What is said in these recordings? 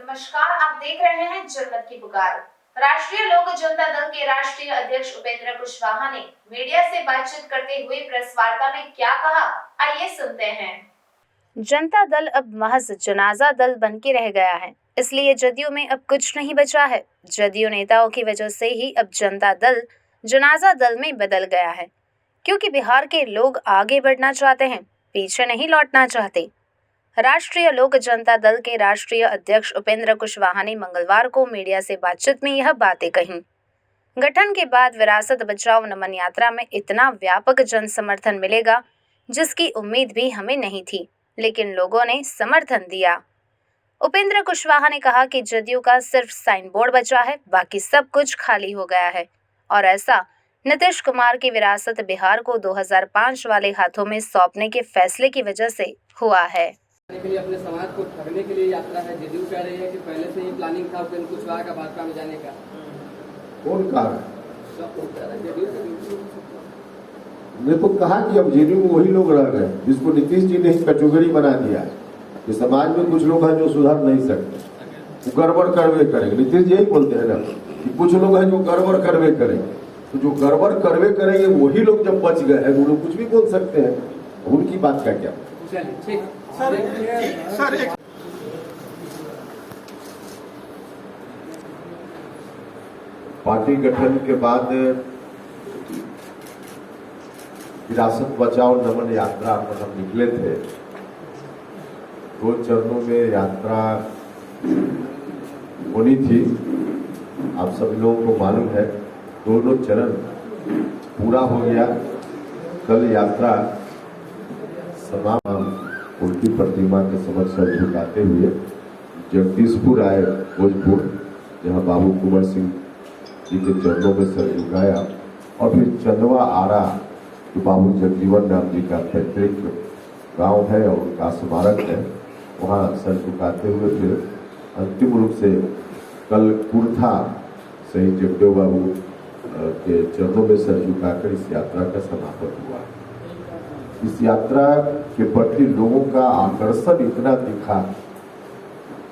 नमस्कार, आप देख रहे हैं जनमत की पुकार। राष्ट्रीय लोक जनता दल के राष्ट्रीय अध्यक्ष उपेंद्र कुशवाहा ने मीडिया से बातचीत करते हुए प्रेस वार्ता में क्या कहा, आइए सुनते हैं। जनता दल अब महज जनाजा दल बन के रह गया है, इसलिए जदयू में अब कुछ नहीं बचा है। जदयू नेताओं की वजह से ही अब जनता दल जनाजा दल में बदल गया है, क्योंकि बिहार के लोग आगे बढ़ना चाहते हैं, पीछे नहीं लौटना चाहते। राष्ट्रीय लोक जनता दल के राष्ट्रीय अध्यक्ष उपेंद्र कुशवाहा ने मंगलवार को मीडिया से बातचीत में यह बातें कहीं। गठन के बाद विरासत बचाओ नमन यात्रा में इतना व्यापक जन समर्थन मिलेगा, जिसकी उम्मीद भी हमें नहीं थी, लेकिन लोगों ने समर्थन दिया। उपेंद्र कुशवाहा ने कहा कि जदयू का सिर्फ साइन बोर्ड बचा है, बाकी सब कुछ खाली हो गया है, और ऐसा नीतीश कुमार की विरासत बिहार को 2005 वाले हाथों में सौंपने के फैसले की वजह से हुआ है। के लिए अपने समाज को ठगने के लिए यात्रा है। जदयू कह रही है कि पहले से ही प्लानिंग था उपेंद्र कुशवाहा का भाजपा में जाने का। कौन कहा? जदयू ने तो कहा कि अब जदयू में वही लोग रह गए जिसको नीतीश जी ने कैटेगरी बना दिया है कि समाज में कुछ लोग हैं जो सुधर नहीं सकते, वो गड़बड़ करवे करेंगे। नीतीश जी यही बोलते हैं ना कि कुछ लोग हैं जो गड़बड़ करवे करेंगे, तो जो गड़बड़ करवे करेंगे वही लोग जब बच गए हैं वो लोग कुछ भी बोल सकते हैं। उनकी बात का क्या? चलिए ठीक सर पार्टी गठन के बाद विरासत बचाओ नमन यात्रा पर हम निकले थे। 2 चरणों में यात्रा होनी थी। आप सभी लोगों को मालूम है, दोनों चरण पूरा हो गया। कल यात्रा समाप्त उनकी प्रतिमा के समक्ष सर झुकाते हुए जगदीशपुर आए, भोजपुर, जहां बाबू कुंवर सिंह जी के चरणों में सर झुकाया, और फिर चंदवा आरा जो बाबू जगजीवन राम जी का पैतृक गांव है और उनका स्मारक है, वहां सर झुकाते हुए फिर अंतिम रूप से कल कुर्था शहीद जगदेव बाबू के चरणों में सर झुकाकर इस यात्रा का समापन हुआ। इस यात्रा के प्रति लोगों का आकर्षण इतना दिखा,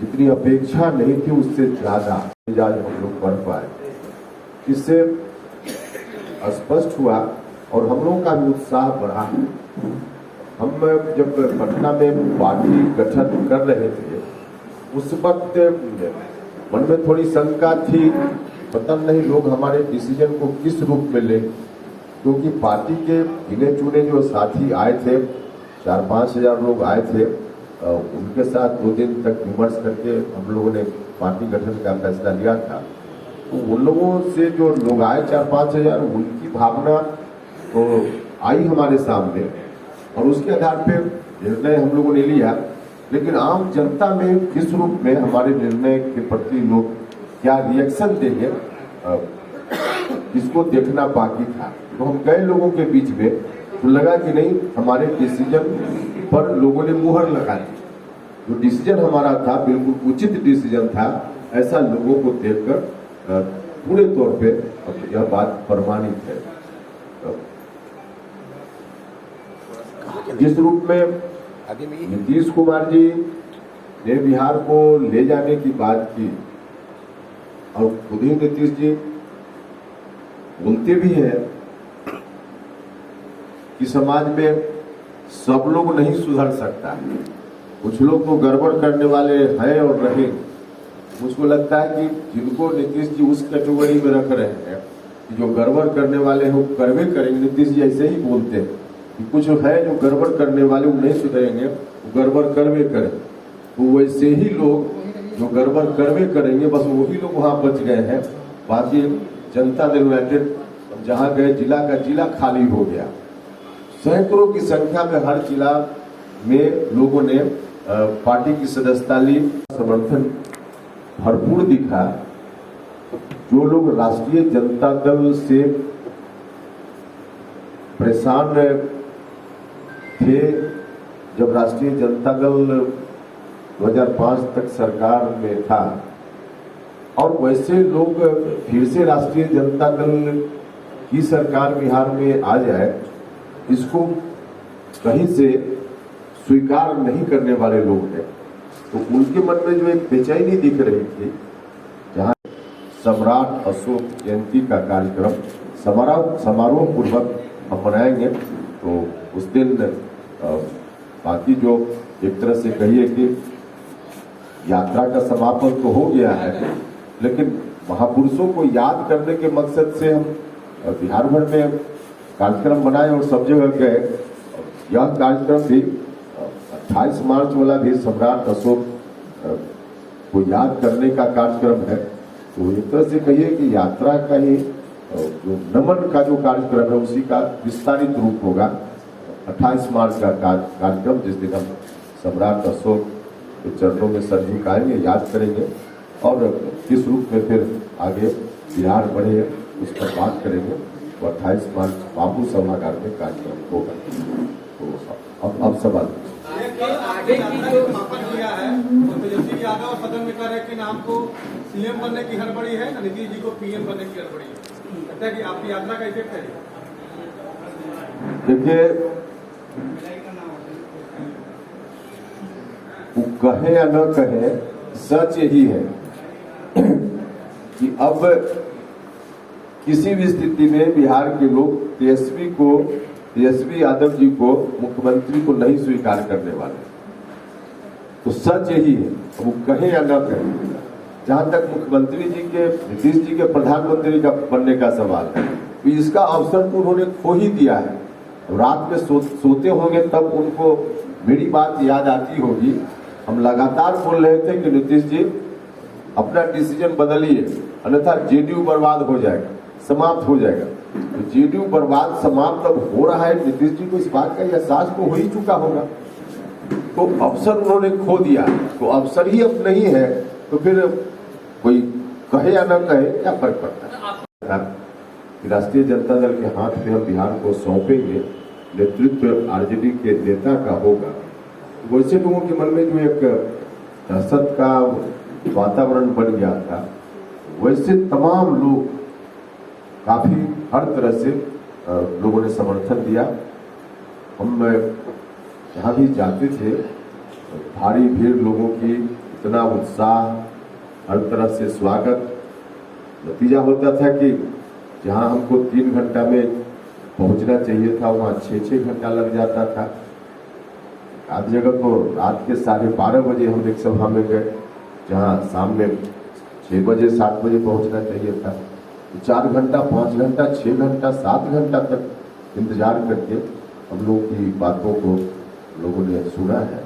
जितनी अपेक्षा नहीं थी उससे ज्यादा मिजाज हम लोग पढ़ पाए। इससे स्पष्ट हुआ और हम लोगों का भी उत्साह बढ़ा। हम जब पटना में पार्टी गठन कर रहे थे, उस वक्त मन में थोड़ी शंका थी, पता नहीं लोग हमारे डिसीजन को किस रूप में लें, क्योंकि पार्टी के गिने चुने जो साथी आए थे, 4-5 हजार लोग आए थे, उनके साथ 2 दिन तक विमर्श करके हम लोगों ने पार्टी गठन का फैसला लिया था। तो उन लोगों से जो लोग आए 4-5 हजार, उनकी भावना तो आई हमारे सामने, और उसके आधार पर निर्णय हम लोगों ने लिया। लेकिन आम जनता में किस रूप में हमारे निर्णय के प्रति लोग क्या रिएक्शन देंगे, इसको देखना बाकी था। तो हम गए लोगों के बीच में, तो लगा कि नहीं, हमारे डिसीजन पर लोगों ने मुहर लगा दी। जो डिसीजन हमारा था बिल्कुल उचित डिसीजन था, ऐसा लोगों को देखकर पूरे तौर पे अब यह बात प्रमाणित है। जिस रूप में नीतीश कुमार जी ने बिहार को ले जाने की बात की, और खुद ही नीतीश जी बोलते भी हैं कि समाज में सब लोग नहीं सुधर सकता, कुछ लोग तो गड़बड़ करने वाले हैं और रहे। मुझको लगता है कि जिनको नीतीश जी उस कैटेगरी में रख रहे हैं कि जो गड़बड़ करने वाले हैं वो करवे करेंगे, नीतीश जी ऐसे ही बोलते हैं कि कुछ है जो गड़बड़ करने वाले, वो नहीं सुधरेंगे, वो गड़बड़ करवे करें। तो वैसे ही लोग जो गड़बड़ करवे करेंगे, बस वही लोग वहां बच गए हैं। बाकी जनता दल यूनाइटेड जहां गए, जिला का जिला खाली हो गया। सैकड़ों की संख्या में हर जिला में लोगों ने पार्टी की सदस्यता ली। समर्थन भरपूर दिखा। जो लोग राष्ट्रीय जनता दल से परेशान थे, जब राष्ट्रीय जनता दल 2005 तक सरकार में था, और वैसे लोग फिर से राष्ट्रीय जनता दल की सरकार बिहार में आ जाए, इसको कहीं से स्वीकार नहीं करने वाले लोग हैं। तो उनके मन में जो एक बेचैनी दिख रही थी, जहाँ सम्राट अशोक जयंती का कार्यक्रम समारोह पूर्वक हम मनाएंगे, तो उस दिन बाकी जो एक तरह से कहिए कि यात्रा का समापन तो हो गया है, लेकिन महापुरुषों को याद करने के मकसद से हम बिहार भर में कार्यक्रम बनाए और सब जगह गए। यह कार्यक्रम भी 28 मार्च वाला भी सम्राट अशोक को याद करने का कार्यक्रम है। तो एक तरह से कहिए कि यात्रा का ही जो नमन का जो कार्यक्रम है उसी का विस्तारित रूप होगा 28 मार्च का कार्यक्रम, जिस दिन हम सम्राट अशोक के चरणों में सर झुकाएंगे, याद करेंगे और किस रूप में फिर आगे बिहार बढ़े उस पर बात करेंगे। तो 28 मार्च बापू सभागार में कार्यक्रम होगा। तो अब सवाल आगे की जो समापन किया है तो तेजस्वी यादव और सदन में कह रहे हैं कि ना हमको सीएम बनने की हड़बड़ी है, ना नीतीश जी को पीएम बनने की हड़बड़ी है। लगता है कि आपकी यात्रा का इफेक्ट है। देखिए, वो कहे या न कहे, सच यही है कि अब किसी भी स्थिति में बिहार के लोग तेजस्वी यादव जी को मुख्यमंत्री को नहीं स्वीकार करने वाले। तो सच यही है, वो कहे या न कहे। जहां तक मुख्यमंत्री जी के, नीतीश जी के प्रधानमंत्री का बनने का सवाल है, तो इसका अवसर तो उन्होंने खो ही दिया है। रात में सोते होंगे तब उनको मेरी बात याद आती होगी। हम लगातार बोल रहे थे कि नीतीश जी अपना डिसीजन बदलिए, अन्यथा जेडीयू बर्बाद हो जाएगा, समाप्त हो जाएगा। तो जेडीयू बर्बाद समाप्त अब हो रहा है, नीतीश जी को इस बात का एहसास तो हो ही चुका होगा। तो अवसर उन्होंने खो दिया, तो अवसर ही अब नहीं है, तो फिर कोई कहे या न कहे क्या फर्क पड़ता है। राष्ट्रीय जनता दल के हाथ में हम बिहार को सौंपेंगे, नेतृत्व आरजेडी के नेता का होगा। वैसे लोगों के मन में जो एक दहशत का वातावरण बन गया था, वैसे तमाम लोग काफी हर तरह से लोगों ने समर्थन दिया। हम जहाँ भी जाते थे भारी भीड़ लोगों की, इतना उत्साह, हर तरह से स्वागत। नतीजा होता था कि जहाँ हमको 3 घंटा में पहुंचना चाहिए था वहाँ 6-6 घंटा लग जाता था। आधी जगह तो रात के 12:30 बजे हम एक सभा में गए, जहाँ शाम में 6 बजे 7 बजे पहुंचना चाहिए था। तो 4 घंटा, 5 घंटा, 6 घंटा, 7 घंटा तक इंतजार करके हम लोग की बातों को लोगों ने सुना है।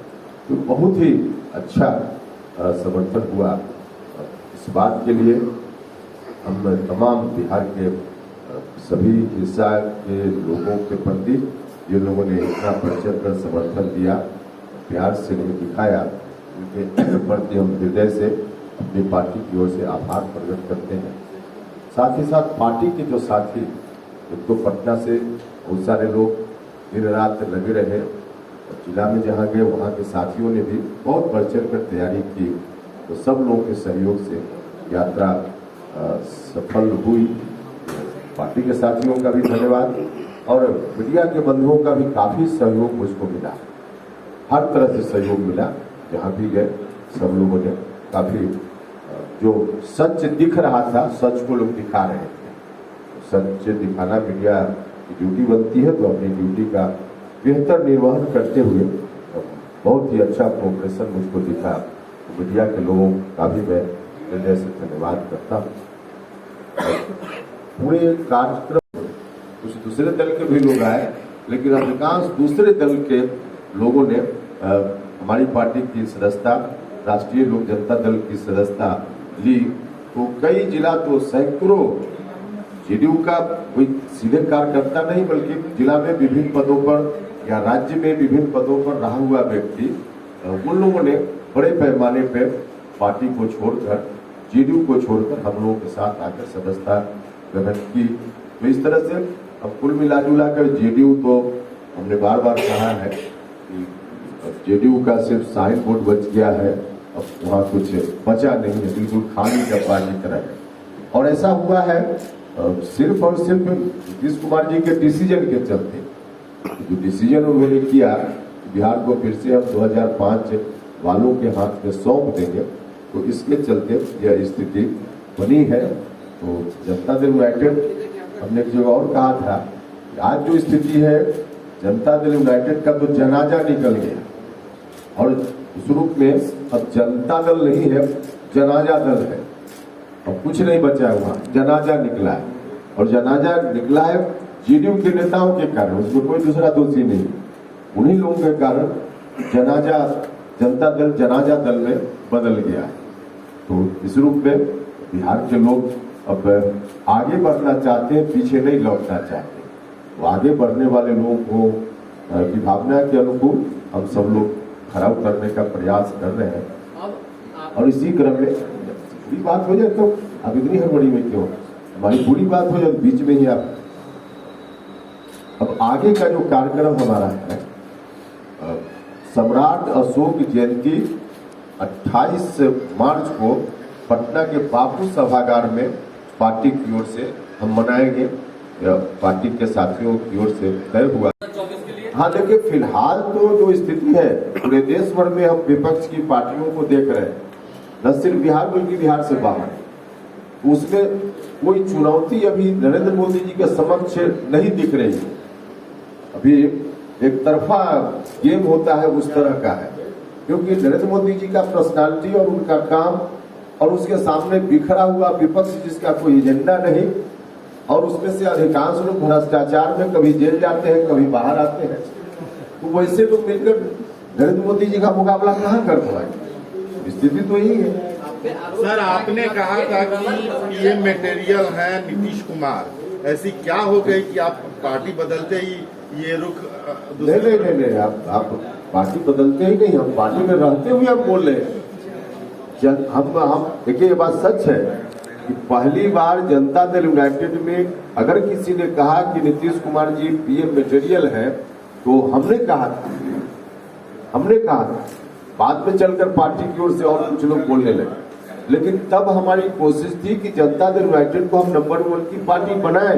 तो बहुत ही अच्छा समर्थन हुआ। इस बात के लिए हम तमाम बिहार के सभी हिस्सा के लोगों के प्रति जिन लोगों ने इतना बढ़ कर समर्थन दिया, प्यार से हमें दिखाया, उनके प्रति हम हृदय से अपनी पार्टी की ओर से आभार प्रकट करते हैं। साथ ही साथ पार्टी के जो साथी, तो पटना से बहुत सारे लोग दिन रात लगे रहे, जिला में जहाँ गए वहाँ के साथियों ने भी बहुत बढ़ चढ़ कर तैयारी की। तो सब लोगों के सहयोग से यात्रा सफल हुई। पार्टी के साथियों का भी धन्यवाद और मीडिया के बंधुओं का भी काफी सहयोग मुझको मिला, हर तरह से सहयोग मिला। जहाँ भी गए सब लोगों ने काफी, जो सच दिख रहा था सच को लोग दिखा रहे थे। सच दिखाना मीडिया की ड्यूटी बनती है, तो अपनी ड्यूटी का बेहतर निर्वहन करते हुए बहुत ही अच्छा कोऑपरेशन मुझको दिखा। मीडिया के लोगों का भी मैं हृदय से धन्यवाद करता हूँ। पूरे कार्यक्रम कुछ दूसरे दल के भी लोग आए, लेकिन अधिकांश दूसरे दल के लोगों ने हमारी पार्टी की सदस्यता, राष्ट्रीय लोक जनता दल की सदस्यता ली। तो कई जिला तो सैकड़ों, जेडीयू का कोई सीधे कार्यकर्ता नहीं बल्कि जिला में विभिन्न पदों पर या राज्य में विभिन्न पदों पर रहा हुआ व्यक्ति, उन लोगों ने बड़े पैमाने पर पार्टी को छोड़कर, जेडीयू को छोड़कर हम लोगों के साथ आकर सदस्यता ग्रहण की। तो इस तरह से अब कुल मिला जुला कर जेडीयू, तो हमने बार बार कहा है कि जेडीयू का सिर्फ साइन बोर्ड बच गया है, अब वहाँ कुछ बचा नहीं है, बिल्कुल खाली डब्बा की तरह है। और ऐसा हुआ है सिर्फ और सिर्फ नीतीश कुमार जी के डिसीजन के चलते। जो डिसीजन उन्होंने किया, बिहार को फिर से हम 2005 वालों के हाथ में सौंप देंगे। तो इसके चलते यह स्थिति बनी है। तो जनता दल यूनाइटेड, हमने एक जगह और कहा था, आज जो स्थिति है जनता दल यूनाइटेड का तो जनाजा निकल गया, और इस रूप में अब जनता दल नहीं है, जनाजा दल है। अब कुछ नहीं बचा हुआ, जनाजा निकला है, और जनाजा निकला है जेडीयू के नेताओं के कारण, उसमें कोई दूसरा दोषी नहीं। उन्हीं लोगों के कारण जनाजा, जनता दल जनाजा दल में बदल गया है। तो इस रूप में बिहार के लोग अब आगे बढ़ना चाहते हैं, पीछे नहीं लौटना चाहते। वो आगे बढ़ने वाले लोगों को की भावना के अनुकूल हम सब लोग खड़ा उतरने का प्रयास कर रहे हैं। और इसी क्रम में बुरी बात हो जाए तो अब इतनी हड़बड़ी में क्यों, हमारी बुरी बात हो जाए बीच में ही आप। अब आगे का जो कार्यक्रम हमारा है, सम्राट अशोक जयंती 28 मार्च को पटना के बापू सभागार में पार्टी की ओर से हम मनाएंगे, पार्टी के साथियों की ओर से तय हुआ। हाँ, देखिए फिलहाल तो जो स्थिति है पूरे देश भर में हम विपक्ष की पार्टियों को देख रहे हैं, न सिर्फ बिहार बल्कि बिहार से बाहर। उसमें कोई चुनौती अभी नरेंद्र मोदी जी के समक्ष नहीं दिख रही है। अभी एक तरफा गेम होता है, उस तरह का है, क्योंकि नरेंद्र मोदी जी का पर्सनालिटी और उनका काम, और उसके सामने बिखरा हुआ विपक्ष जिसका कोई एजेंडा नहीं, और उसमें से अधिकांश लोग भ्रष्टाचार में कभी जेल जाते हैं, कभी बाहर आते हैं। तो वैसे लोग मिलकर नरेंद्र मोदी जी का मुकाबला कहाँ कर पाएंगे? स्थिति तो यही है। सर, आपने कहा था कि ये मटेरियल है नीतीश कुमार, ऐसी क्या हो गई कि आप पार्टी बदलते ही ये रुख? नहीं, आप पार्टी बदलते ही नहीं, हम पार्टी में रहते हुए हम बोल रहे हैं। हम देखिए, ये बात सच है कि पहली बार जनता दल यूनाइटेड में अगर किसी ने कहा कि नीतीश कुमार जी पीएम मटेरियल है, तो हमने कहा था। बाद में चलकर पार्टी की ओर से और कुछ लोग बोलने लगे, लेकिन तब हमारी कोशिश थी कि जनता दल यूनाइटेड को हम नंबर 1 की पार्टी बनाए,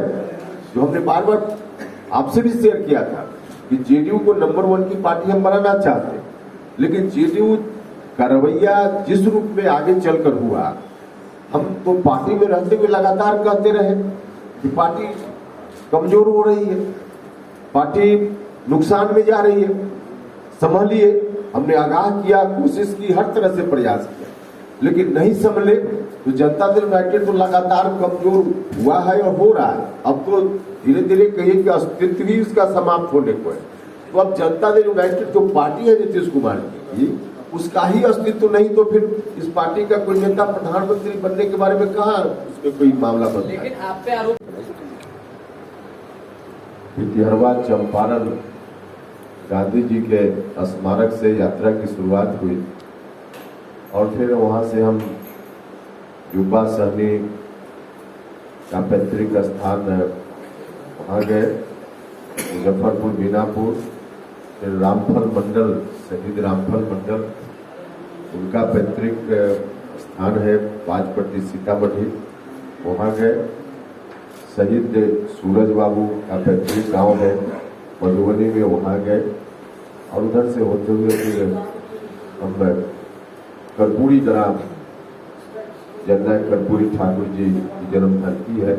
जो हमने बार बार आपसे भी शेयर किया था कि जेडीयू को नंबर 1 की पार्टी हम बनाना चाहते हैं। लेकिन जेडीयू का रवैया जिस रूप में आगे चलकर हुआ, हम तो पार्टी में रहते हुए लगातार कहते रहे कि पार्टी कमजोर हो रही है, पार्टी नुकसान में जा रही है, संभलिए। हमने आगाह किया, कोशिश की, हर तरह से प्रयास किया, लेकिन नहीं संभले। तो जनता दल यूनाइटेड तो लगातार कमजोर हुआ है और हो रहा है। अब तो धीरे धीरे कहिए कि अस्तित्व ही उसका समाप्त होने को है। तो अब जनता दल यूनाइटेड जो पार्टी है नीतीश कुमार की, उसका ही अस्तित्व नहीं, तो फिर इस पार्टी का कोई नेता प्रधानमंत्री बनने के बारे में कहाँ उसमें कोई मामला बनता है। लेकिन आप पे आरोप पितिहरवा चंपारण गांधी जी के स्मारक से यात्रा की शुरुआत हुई, और फिर वहां से हम युवा सहनी का पैतृक स्थान वहां गए, मुजफ्फरपुर, बीनापुर, फिर रामफल मंडल, शहीद रामफल मंडल, उनका पैतृक स्थान है पांचपट्टी सीतामढ़ी, वहां गए। शहीद सूरज बाबू का पैतृक गांव है मधुबनी में, वहां गए। और उधर से होते हुए फिर हम कर्पूरी ग्राम, जननायक कर्पूरी ठाकुर जी की जन्म धरती है,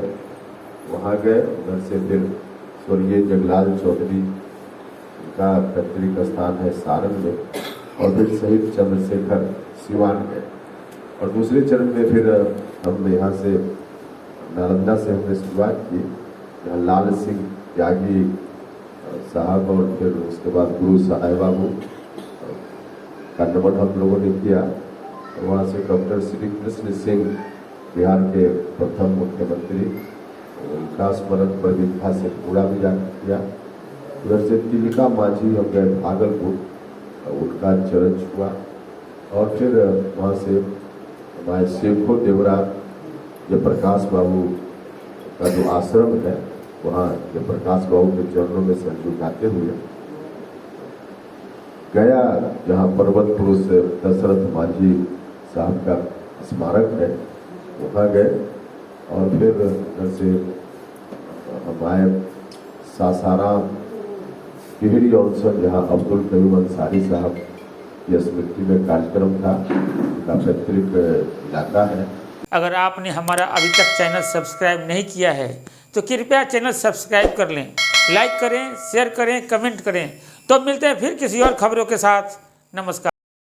वहां गए। उधर से फिर स्वर्गीय जगलाल चौधरी का पैतृक स्थान है सारण में, और फिर शहीद चंद्रशेखर सिवान गए। और दूसरे चरण में फिर हम यहाँ से नालंदा से हमने शुरुआत की, यहाँ लाल सिंह त्यागी साहब, और फिर उसके बाद गुरु सहाय बाबू का नमन हम लोगों ने किया। वहाँ से डॉक्टर श्री कृष्ण सिंह, बिहार के प्रथम मुख्यमंत्री, उनका स्मरण पर विद्या से पूरा भी जाकर किया। उधर से तिलका माझी हम गए भागलपुर, उनका चरण छुआ। और फिर वहाँ से हमारे शेखो देवरा जयप्रकाश बाबू का जो आश्रम है, वहाँ जयप्रकाश बाबू के चरणों में सर झुकाते हुए गया, जहाँ पर्वत पुरुष दशरथ माझी साहब का स्मारक है, वहाँ गए। और फिर उधर से हम आए सासाराम टिहरी ऑल्सन, जहाँ अब्दुल कयूम अंसारी साहब ये स्मृति में कार्यक्रम था, उनका पैतृक इलाका है। अगर आपने हमारा अभी तक चैनल सब्सक्राइब नहीं किया है तो कृपया चैनल सब्सक्राइब कर लें, लाइक करें, शेयर करें, कमेंट करें। तो मिलते हैं फिर किसी और खबरों के साथ। नमस्कार।